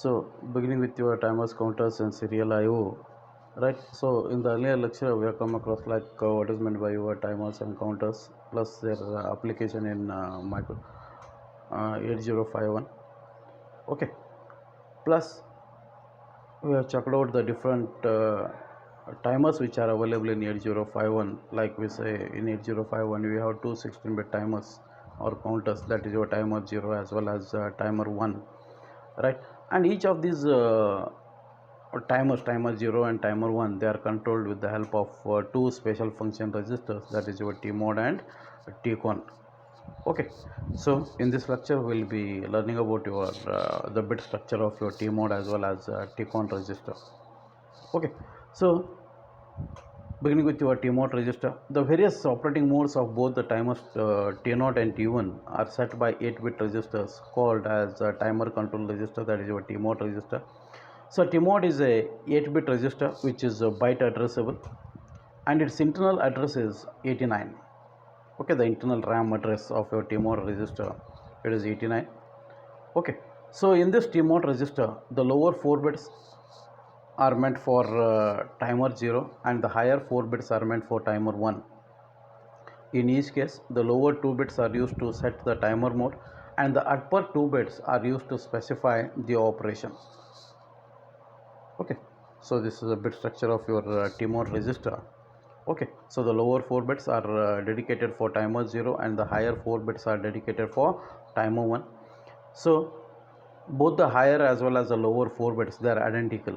So, beginning with your timers, counters, and serial I/O, right? So, in the earlier lecture, we have come across like what is meant by your timers and counters, plus their application in micro 8051. Okay. Plus, we have checked out the different timers which are available in 8051. Like we say, in 8051, we have two 16-bit timers or counters. That is your timer 0 as well as timer 1, right? And each of these timers, timer 0 and timer 1, they are controlled with the help of two special function registers, that is your tmod and tcon. Okay, so in this lecture we'll be learning about your the bit structure of your tmod as well as tcon register. Okay, so beginning with your tmod register, the various operating modes of both the timers t0 and t1 are set by 8-bit registers called as timer control register, that is your tmod register. So tmod is a 8-bit register which is byte addressable, and its internal address is 89. Okay, the internal RAM address of your tmod register, it is 89. Okay, so in this tmod register, the lower 4 bits are meant for timer 0 and the higher 4 bits are meant for timer 1. In each case, the lower 2 bits are used to set the timer mode and the upper 2 bits are used to specify the operation. Okay, so this is a bit structure of your tmod register. Okay, so the lower 4 bits are dedicated for timer 0 and the higher 4 bits are dedicated for timer 1. So both the higher as well as the lower 4 bits, they are identical,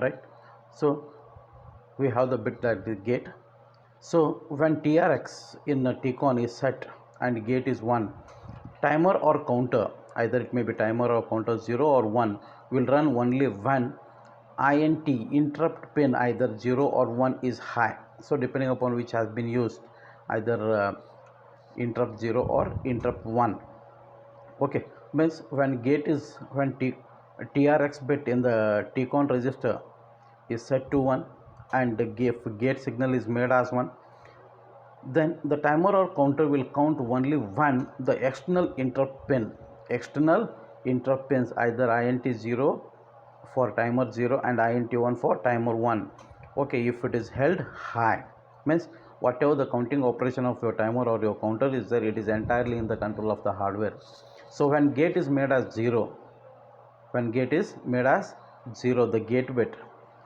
right? So we have the bit that the gate. So when trx in a tcon is set and gate is 1, timer or counter, either it may be timer or counter 0 or 1, will run only when int interrupt pin either 0 or 1 is high. So depending upon which has been used, either interrupt 0 or interrupt 1. Okay, means when trx bit in the tcon register is set to 1 and if gate signal is made as 1, then the timer or counter will count only when the external interrupt pins either int 0 for timer 0 and int 1 for timer 1. Okay, if it is held high, means whatever the counting operation of your timer or your counter is there, it is entirely in the control of the hardware. So when gate is made as 0, the gate bit,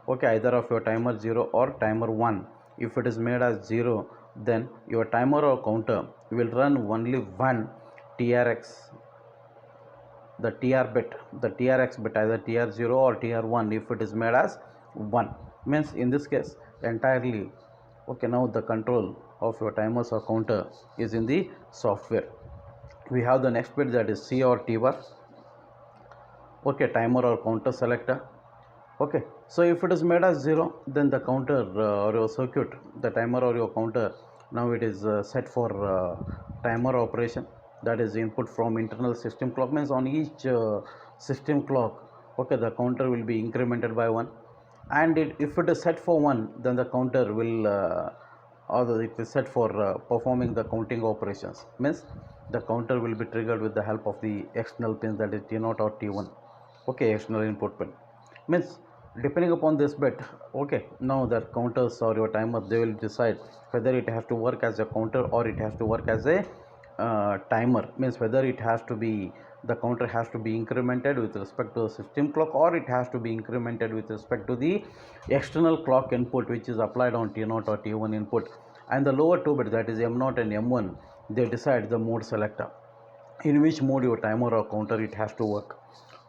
okay, either of your timer 0 or timer 1, if it is made as 0, then your timer or counter will run only when trx, the trx bit either tr0 or tr1, if it is made as 1, means in this case entirely, okay, now the control of your timers or counter is in the software. We have the next bit, that is c or t bar. Okay, timer or counter selector. Okay, so if it is made as 0, then the counter or your circuit, the timer or your counter, now it is set for timer operation, that is input from internal system clock. Means on each system clock, okay, the counter will be incremented by 1, and if it is set for 1, then the counter will or it is set for performing the counting operations. Means the counter will be triggered with the help of the external pins, that is t0 or t1. Okay, external input pin. Means depending upon this bit, okay, now the counters or your timer, they will decide whether it has to work as a counter or it has to work as a timer. Means whether it has to be, the counter has to be incremented with respect to the system clock, or it has to be incremented with respect to the external clock input which is applied on t0 or t1 input. And the lower two bits, that is m0 and m1, they decide the mode selector, in which mode your timer or counter it has to work.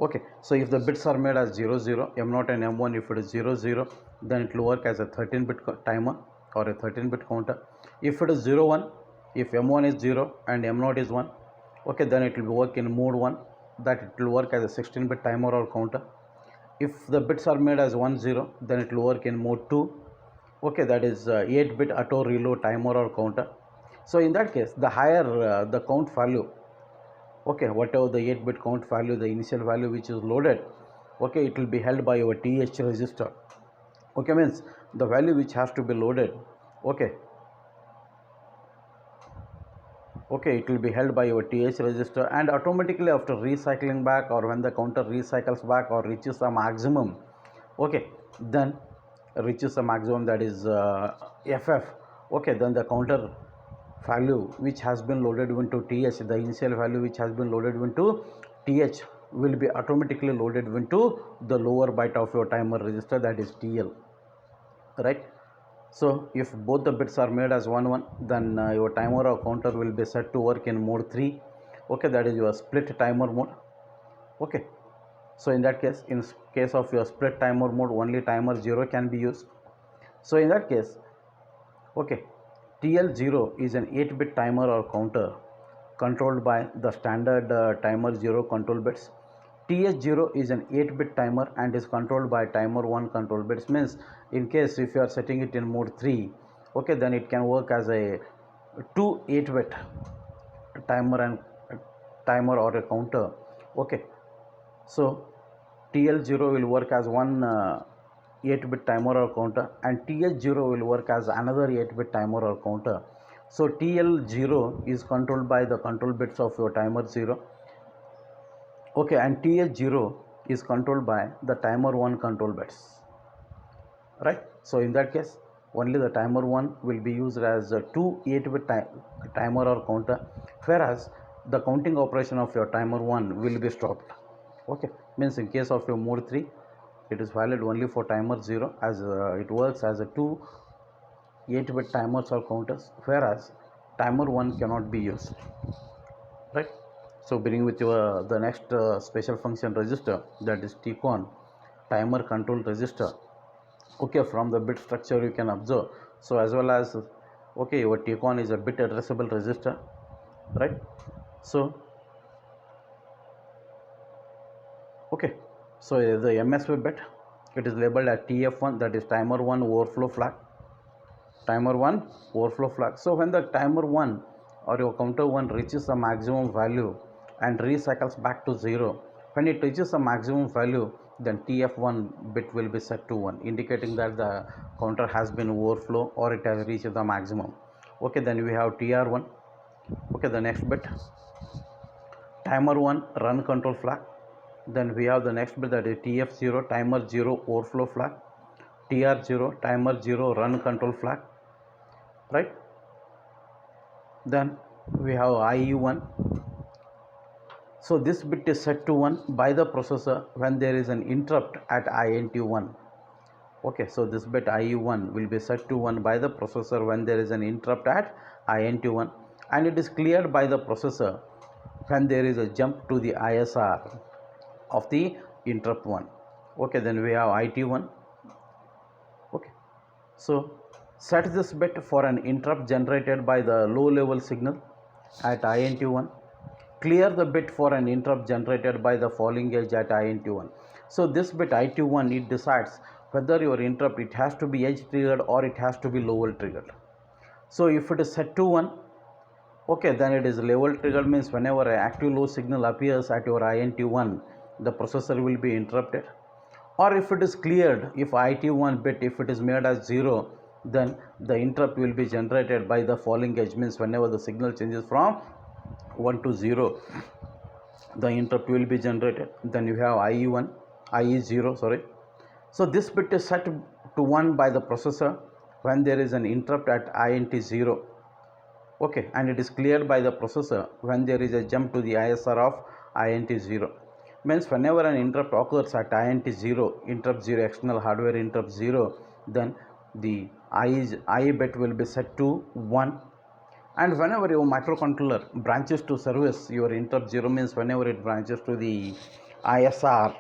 Okay, so if the bits are made as 0 0, m0 and m1, if it is 0 0, then it will work as a 13-bit timer or a 13-bit counter. If it is 0 1, if m1 is 0 and m0 is 1, okay, then it will work in mode 1, that it will work as a 16-bit timer or counter. If the bits are made as 1 0, then it will work in mode 2, okay, that is 8-bit auto reload timer or counter. So in that case, the higher the count value, okay, whatever the 8-bit count value, the initial value which is loaded, okay, it will be held by your th register. Okay, means the value which has to be loaded, okay, Okay, it will be held by your TH register, and automatically after recycling back, or when the counter recycles back or reaches the maximum, okay, then reaches the maximum, that is FF, okay, then the counter value which has been loaded into TH, the initial value which has been loaded into TH will be automatically loaded into the lower byte of your timer register, that is TL, right? So if both the bits are made as 1 1, then your timer or counter will be set to work in mode 3, okay, that is your split timer mode, okay. So in that case, in case of your split timer mode, only timer 0 can be used. So in that case, okay, TL0 is an 8-bit timer or counter controlled by the standard timer 0 control bits. TH0 is an 8-bit timer and is controlled by timer 1 control bits. Means in case if you are setting it in mode 3, okay, then it can work as a 2 8-bit timer and timer or a counter, okay. So TL0 will work as one 8-bit timer or counter, and TH0 will work as another 8-bit timer or counter. So TL0 is controlled by the control bits of your timer 0, okay, and TH0 is controlled by the timer 1 control bits, right? So in that case, only the timer 1 will be used as a 2 8-bit timer or counter, whereas the counting operation of your timer 1 will be stopped, okay. Means in case of your mode 3, it is valid only for timer 0, as it works as a 2 8-bit timers or counters, whereas timer 1 cannot be used, right? So beginning with your the next special function register, that is TCON, timer control register, okay. From the bit structure you can observe, so as well as, okay, your TCON is a bit addressable register, right? So okay, so the MSB bit, it is labeled as TF1, that is timer 1 overflow flag, timer 1 overflow flag. So when the timer 1 or your counter 1 reaches the maximum value and recycles back to 0, when it reaches the maximum value, then TF1 bit will be set to 1, indicating that the counter has been overflow or it has reached the maximum, okay. Then we have TR1, okay, the next bit, timer 1 run control flag. Then we have the next bit, that is TF0, timer 0 overflow flag, TR0, timer 0 run control flag, right? Then we have IE1. So this bit is set to 1 by the processor when there is an interrupt at INT1, okay. So this bit IE1 will be set to 1 by the processor when there is an interrupt at INT1, and it is cleared by the processor when there is a jump to the ISR of the interrupt 1, okay. Then we have IT1, okay. So set this bit for an interrupt generated by the low level signal at INT1, clear the bit for an interrupt generated by the falling edge at INT1. So this bit IT1, it decides whether your interrupt, it has to be edge triggered or it has to be level triggered. So if it is set to 1, okay, then it is level triggered, means whenever an active low signal appears at your INT1, the processor will be interrupted. Or if it is cleared, if IT1 bit, if it is made as 0, then the interrupt will be generated by the falling edge, means whenever the signal changes from 1 to 0, the interrupt will be generated. Then you have IE0, sorry. So this bit is set to 1 by the processor when there is an interrupt at INT0, okay, and it is cleared by the processor when there is a jump to the ISR of INT0. Means whenever an interrupt occurs at INT0, interrupt 0, external hardware interrupt 0, then the IE bit will be set to 1. And whenever your microcontroller branches to service your interrupt 0, means whenever it branches to the ISR,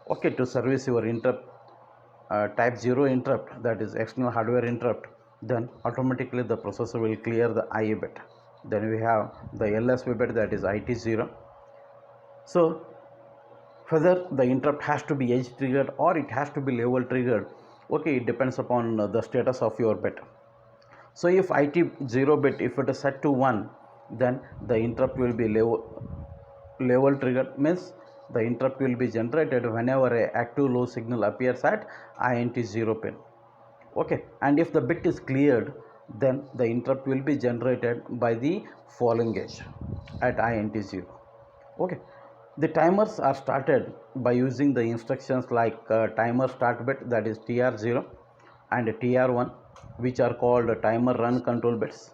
okay, to service your interrupt type 0 interrupt, that is external hardware interrupt, then automatically the processor will clear the IE bit. Then we have the LSB bit, that is IT0. So whether the interrupt has to be edge triggered or it has to be level triggered, okay, it depends upon the status of your bit. So if IT0 bit, if it is set to 1, then the interrupt will be level triggered, means the interrupt will be generated whenever a active low signal appears at INT0 pin, okay. And if the bit is cleared, then the interrupt will be generated by the following edge at int0. Okay, the timers are started by using the instructions like timer start bit, that is tr0, and tr1, which are called timer run control bits.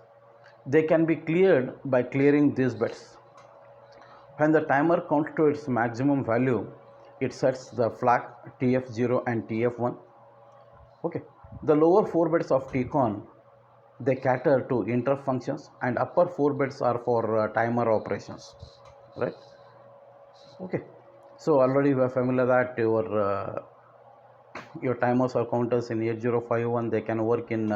They can be cleared by clearing these bits. When the timer counts to its maximum value, it sets the flag tf0 and tf1. Okay, the lower 4 bits of tcon, they cater to interrupt functions, and upper 4 bits are for timer operations, right? Okay, so already we are familiar that your timers or counters in 8051, they can work in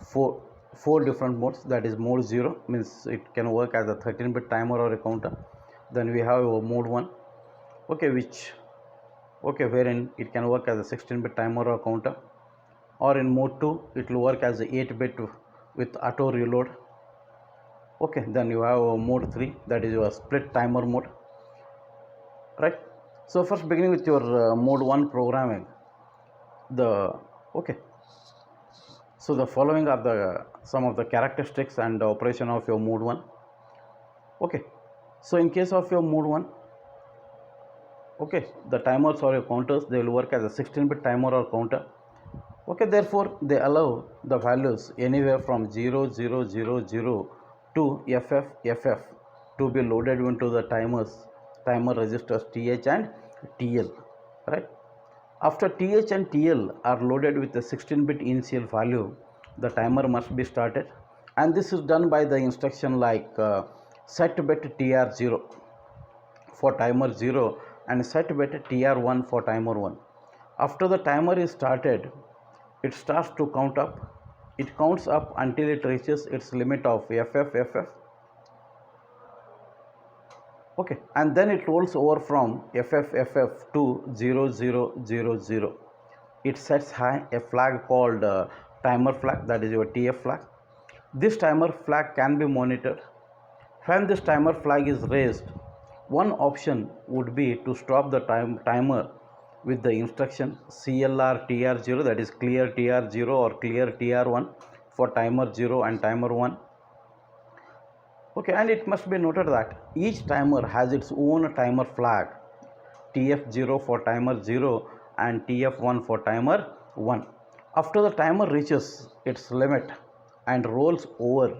four different modes. That is, mode 0 means it can work as a 13-bit timer or a counter. Then we have mode 1, okay, wherein it can work as a 16-bit timer or counter, or in mode 2 it will work as a 8-bit with auto reload. Okay, then you have mode 3, that is your split timer mode, right? So first, beginning with your mode 1 programming, so the following are the some of the characteristics and the operation of your mode 1. Okay, so in case of your mode 1, okay, the timers or your counters, they will work as a 16-bit timer or counter. Okay, therefore they allow the values anywhere from 0000 to FFFF to be loaded into the timer registers TH and TL, right? After TH and TL are loaded with a 16-bit initial value, the timer must be started, and this is done by the instruction like set bit TR0 for timer 0 and set bit TR1 for timer 1. After the timer is started, it starts to count up. It counts up until it reaches its limit of FFFF. Okay, and then it rolls over from FFFF to 0000. It sets high a flag called timer flag, that is your TF flag. This timer flag can be monitored. When this timer flag is raised, one option would be to stop the timer with the instruction CLR TR0, that is clear TR0 or clear TR1 for timer 0 and timer 1. Okay, and it must be noted that each timer has its own timer flag, TF0 for timer 0 and TF1 for timer 1. After the timer reaches its limit and rolls over,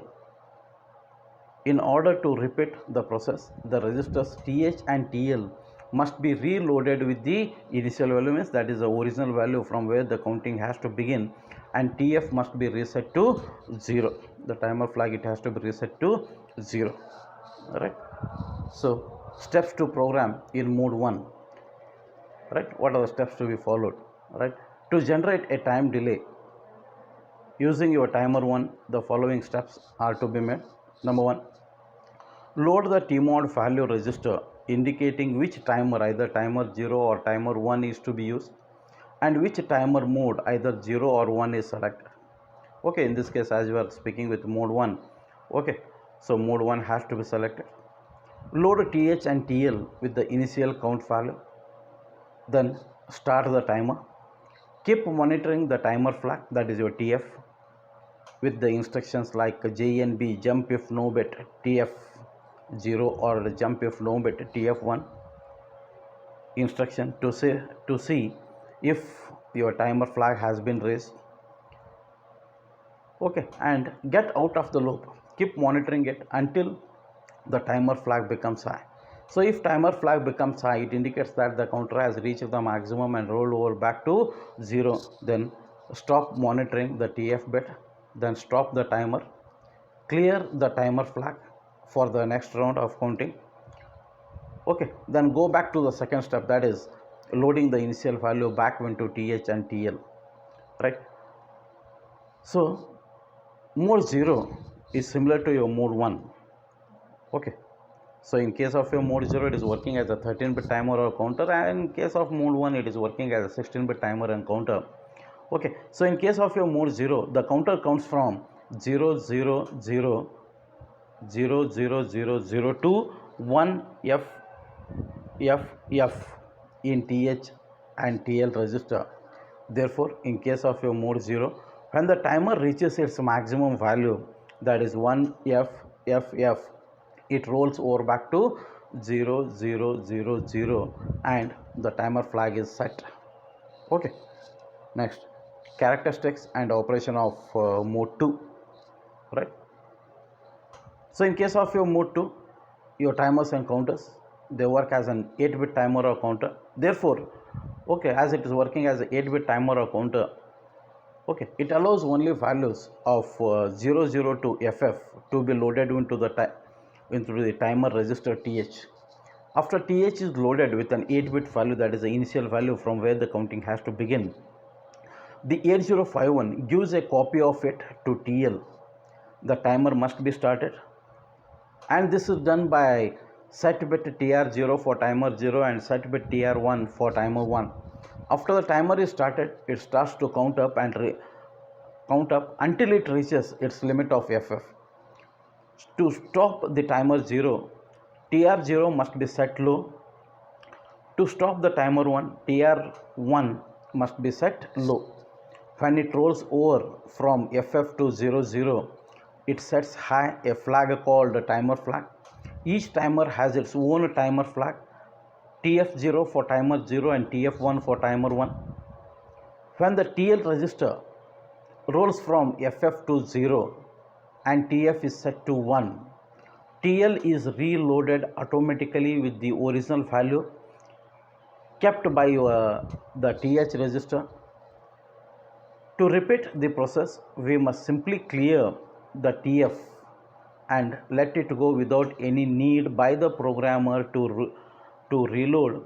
in order to repeat the process, the registers TH and TL must be reloaded with the initial value, means that is the original value from where the counting has to begin, and TF must be reset to 0. The timer flag, it has to be reset to 0, right? So steps to program in mode 1, right? What are the steps to be followed, right? To generate a time delay using your timer 1, the following steps are to be made. Number 1, load the tmod value register indicating which timer, either timer 0 or timer 1 is to be used, and which timer mode, either 0 or 1 is selected. Okay, in this case, as you are speaking with mode 1, okay, so mode 1 has to be selected. Load TH and TL with the initial count value, then start the timer. Keep monitoring the timer flag, that is your TF, with the instructions like JNB, jump if no bit TF0 or jump if no bit TF1 instruction to see if your timer flag has been raised. Okay, and get out of the loop. Keep monitoring it until the timer flag becomes high. So if timer flag becomes high, it indicates that the counter has reached the maximum and rolled over back to 0. Then stop monitoring the TF bit, then stop the timer, clear the timer flag for the next round of counting. Okay, then go back to the second step, that is loading the initial value back into TH and TL, right? So mode 0 is similar to your mode 1. Okay, so in case of your mode 0, it is working as a 13-bit timer or counter, and in case of mode 1, it is working as a 16-bit timer and counter. Okay, so in case of your mode 0, the counter counts from 000 to 1FFF in TH and TL register. Therefore, in case of your mode 0, When the timer reaches its maximum value, that is 1FFF, it rolls over back to 0000 and the timer flag is set. Okay, next, characteristics and operation of mode 2, right? So in case of your mode 2, your timers and counters, they work as an 8-bit timer or counter. Therefore, okay, as it is working as an 8-bit timer or counter, okay, it allows only values of 00 to FF to be loaded into the timer register TH. After TH is loaded with an 8-bit value, that is the initial value from where the counting has to begin, the 8051 gives a copy of it to TL. The timer must be started, and this is done by set bit TR0 for timer 0 and set bit TR1 for timer 1. After the timer is started, it starts to count up until it reaches its limit of FF. To stop the timer 0, TR0 must be set low. To stop the timer 1, TR1 must be set low. When it rolls over from FF to 00, it sets high a flag called timer flag. Each timer has its own timer flag, TF0 for timer 0 and TF1 for timer 1. When the TL register rolls from FF to 0 and TF is set to 1, TL is reloaded automatically with the original value kept by the TH register. To repeat the process, we must simply clear the TF and let it go without any need by the programmer to reload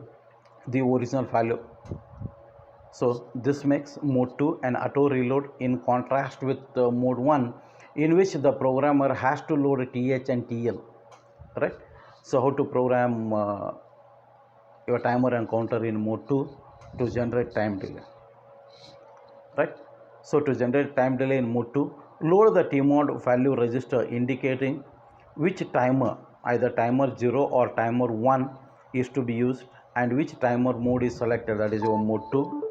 the original value. So this makes mode 2 an auto reload, in contrast with mode 1, in which the programmer has to load TH and TL, right? So how to program your timer and counter in mode 2 to generate time delay, right? So to generate time delay in mode 2, load the TMOD value register indicating which timer, either timer 0 or timer 1, is to be used and which timer mode is selected, that is your mode 2.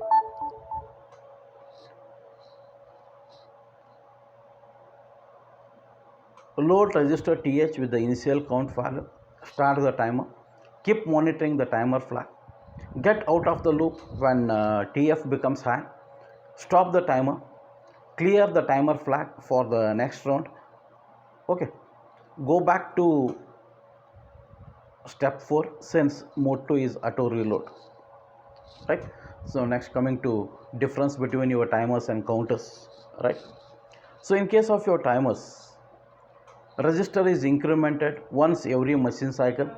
Load register TH with the initial count value, start the timer, keep monitoring the timer flag, get out of the loop when TF becomes high, stop the timer, clear the timer flag for the next round. Okay, go back to step 4 since mode 2 is auto reload, right? So next, coming to difference between your timers and counters, right? So in case of your timers, register is incremented once every machine cycle.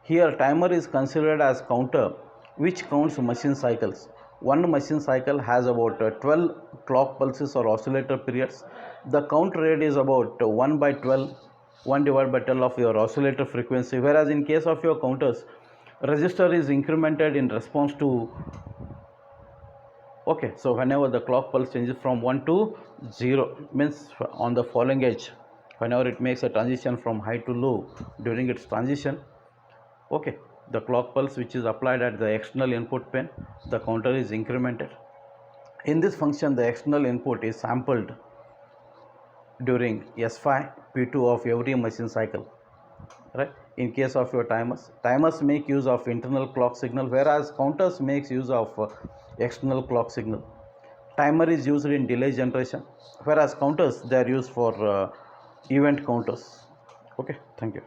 Here timer is considered as counter which counts machine cycles. One machine cycle has about 12 clock pulses or oscillator periods. The count rate is about 1 by 12, 1 divided by 12 of your oscillator frequency, whereas in case of your counters, register is incremented in response to, okay, so whenever the clock pulse changes from 1 to 0, means on the falling edge, whenever it makes a transition from high to low, during its transition, okay, the clock pulse which is applied at the external input pin, the counter is incremented. In this function, the external input is sampled during S5 P2 of every machine cycle, right? In case of your timers make use of internal clock signal, whereas counters makes use of external clock signal. Timer is used in delay generation, whereas counters, they are used for event counters. Okay, thank you.